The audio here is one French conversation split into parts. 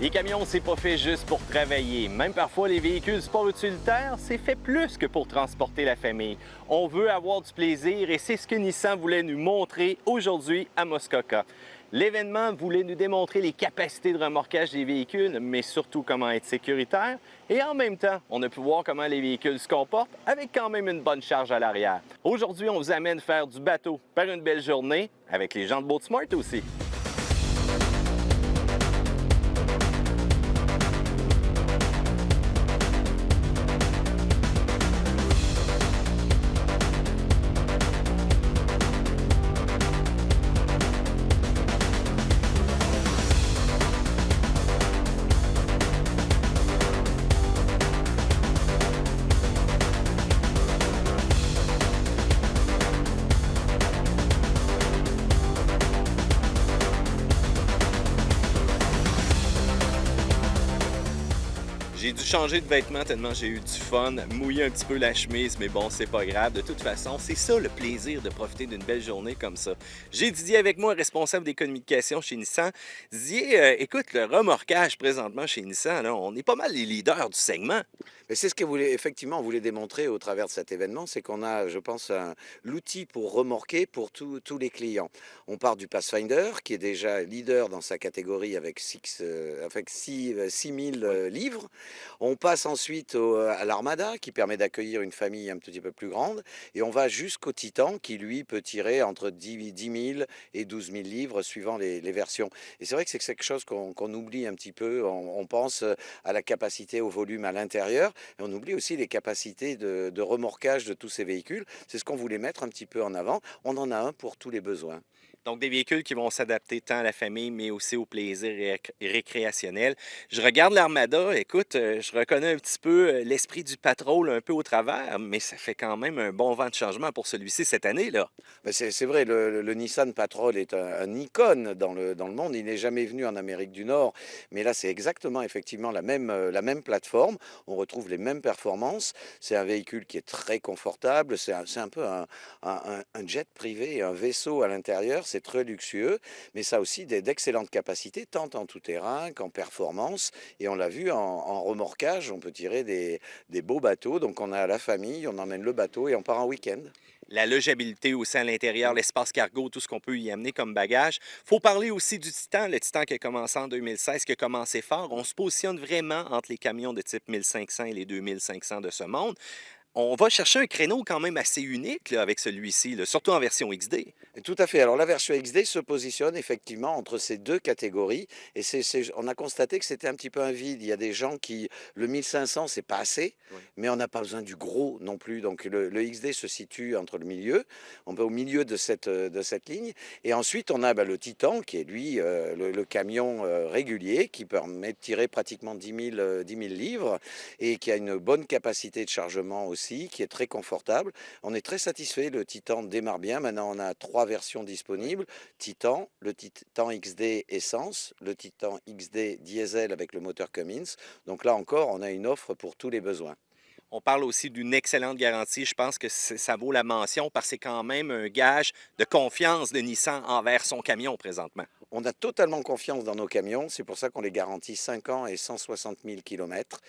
Les camions, c'est pas fait juste pour travailler. Même parfois, les véhicules sport utilitaires, c'est fait plus que pour transporter la famille. On veut avoir du plaisir et c'est ce que Nissan voulait nous montrer aujourd'hui à Muskoka. L'événement voulait nous démontrer les capacités de remorquage des véhicules, mais surtout comment être sécuritaire. Et en même temps, on a pu voir comment les véhicules se comportent avec quand même une bonne charge à l'arrière. Aujourd'hui, on vous amène faire du bateau par une belle journée avec les gens de Boatsmart aussi. J'ai dû changer de vêtements tellement j'ai eu du fun, mouiller un petit peu la chemise, mais bon, c'est pas grave. De toute façon, c'est ça le plaisir de profiter d'une belle journée comme ça. J'ai Didier avec moi, responsable des communications chez Nissan. Didier, écoute, le remorquage présentement chez Nissan, là, on est pas mal les leaders du segment. Mais c'est ce que voulait, effectivement, on voulait démontrer au travers de cet événement, c'est qu'on a, je pense, l'outil pour remorquer pour tous les clients. On part du Pathfinder, qui est déjà leader dans sa catégorie avec 6000 Oui. livres. On passe ensuite à l'Armada, qui permet d'accueillir une famille un petit peu plus grande. Et on va jusqu'au Titan, qui lui peut tirer entre 10 000 et 12 000 livres, suivant les versions. Et c'est vrai que c'est quelque chose qu'on oublie un petit peu. On pense à la capacité, au volume à l'intérieur. Et on oublie aussi les capacités de remorquage de tous ces véhicules. C'est ce qu'on voulait mettre un petit peu en avant. On en a un pour tous les besoins. Donc, des véhicules qui vont s'adapter tant à la famille, mais aussi au plaisir récréationnel. Je regarde l'Armada, écoute, je reconnais un petit peu l'esprit du Patrol un peu au travers, mais ça fait quand même un bon vent de changement pour celui-ci cette année, là. Ben, c'est vrai, le Nissan Patrol est un icône dans le monde. Il n'est jamais venu en Amérique du Nord, mais là, c'est exactement effectivement la même plateforme. On retrouve les mêmes performances. C'est un véhicule qui est très confortable. C'est un peu un jet privé, un vaisseau à l'intérieur. C'est très luxueux, mais ça a aussi d'excellentes capacités, tant en tout-terrain qu'en performance. Et on l'a vu en remorquage, on peut tirer des beaux bateaux. Donc, on a la famille, on emmène le bateau et on part en week-end. La logabilité aussi à l'intérieur, l'espace cargo, tout ce qu'on peut y amener comme bagage. Faut parler aussi du Titan, le Titan qui a commencé en 2016, qui a commencé fort. On se positionne vraiment entre les camions de type 1500 et les 2500 de ce monde. On va chercher un créneau quand même assez unique là, avec celui-ci, là, surtout en version XD. Tout à fait. Alors la version XD se positionne effectivement entre ces deux catégories et on a constaté que c'était un petit peu un vide. Il y a des gens qui, le 1500, c'est pas assez, Oui. mais on n'a pas besoin du gros non plus. Donc le XD se situe entre le milieu, on peut au milieu de cette ligne. Et ensuite, on a le Titan qui est lui le camion régulier qui permet de tirer pratiquement 10 000 livres et qui a une bonne capacité de chargement aussi, qui est très confortable. On est très satisfait. Le Titan démarre bien. Maintenant, on a trois versions disponibles. Titan, le Titan XD essence, le Titan XD diesel avec le moteur Cummins. Donc là encore, on a une offre pour tous les besoins. On parle aussi d'une excellente garantie. Je pense que ça vaut la mention parce que c'est quand même un gage de confiance de Nissan envers son camion présentement. On a totalement confiance dans nos camions, c'est pour ça qu'on les garantit 5 ans et 160 000 km,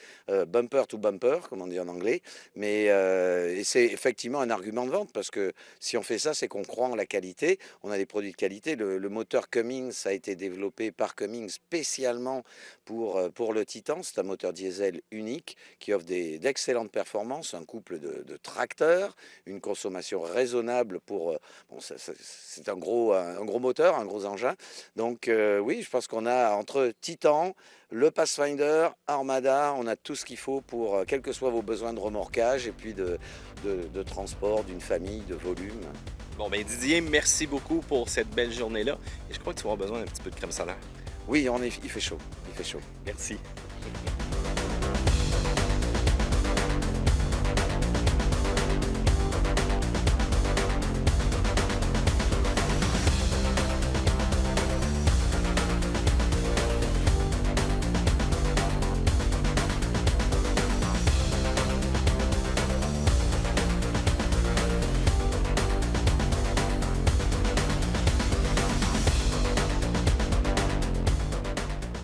bumper to bumper, comme on dit en anglais. Mais et c'est effectivement un argument de vente, parce que si on fait ça, c'est qu'on croit en la qualité, on a des produits de qualité. Le moteur Cummins a été développé par Cummins spécialement pour le Titan. C'est un moteur diesel unique qui offre d'excellentes performances, un couple de tracteurs, une consommation raisonnable bon, c'est un gros moteur, un gros engin. Donc oui, je pense qu'on a entre Titan, le Pathfinder, Armada, on a tout ce qu'il faut pour, quels que soient vos besoins de remorquage et puis de transport d'une famille, de volume. Bon, ben Didier, merci beaucoup pour cette belle journée-là. Et je crois que tu vas avoir besoin d'un petit peu de crème solaire. Oui, il fait chaud, il fait chaud. Merci.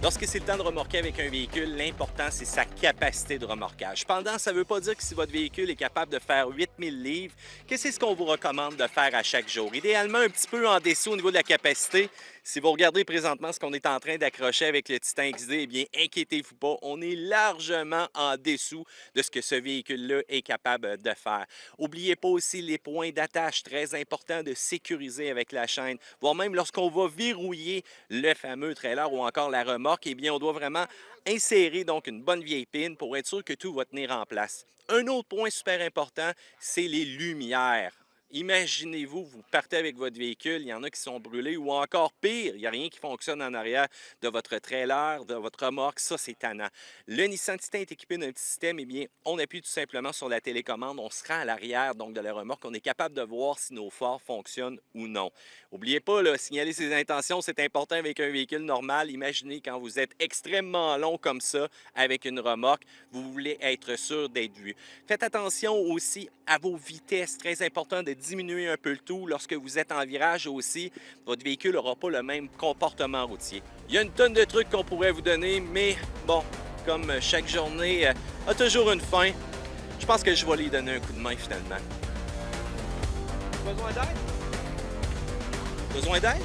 Lorsque c'est le temps de remorquer avec un véhicule, l'important, c'est sa capacité de remorquage. Cependant, ça ne veut pas dire que si votre véhicule est capable de faire 8000 livres, que c'est ce qu'on vous recommande de faire à chaque jour. Idéalement, un petit peu en dessous au niveau de la capacité. Si vous regardez présentement ce qu'on est en train d'accrocher avec le Titan XD, eh bien, inquiétez-vous pas, on est largement en dessous de ce que ce véhicule-là est capable de faire. N'oubliez pas aussi les points d'attache, très important de sécuriser avec la chaîne, voire même lorsqu'on va verrouiller le fameux trailer ou encore la remorque, eh bien, on doit vraiment insérer donc une bonne vieille pine pour être sûr que tout va tenir en place. Un autre point super important, c'est les lumières. Imaginez-vous, vous partez avec votre véhicule, il y en a qui sont brûlés ou encore pire, il n'y a rien qui fonctionne en arrière de votre trailer, de votre remorque, ça c'est tannant. Le Nissan Titan est équipé d'un petit système, eh bien, on appuie tout simplement sur la télécommande, on se rend à l'arrière donc de la remorque, on est capable de voir si nos phares fonctionnent ou non. N'oubliez pas, là, signaler ses intentions, c'est important avec un véhicule normal. Imaginez quand vous êtes extrêmement long comme ça avec une remorque, vous voulez être sûr d'être vu. Faites attention aussi à vos vitesses, très important de diminuer un peu le tout lorsque vous êtes en virage aussi. Votre véhicule n'aura pas le même comportement routier. Il y a une tonne de trucs qu'on pourrait vous donner, mais bon, comme chaque journée a toujours une fin, je pense que je vais lui donner un coup de main finalement. Besoin d'aide? Besoin d'aide?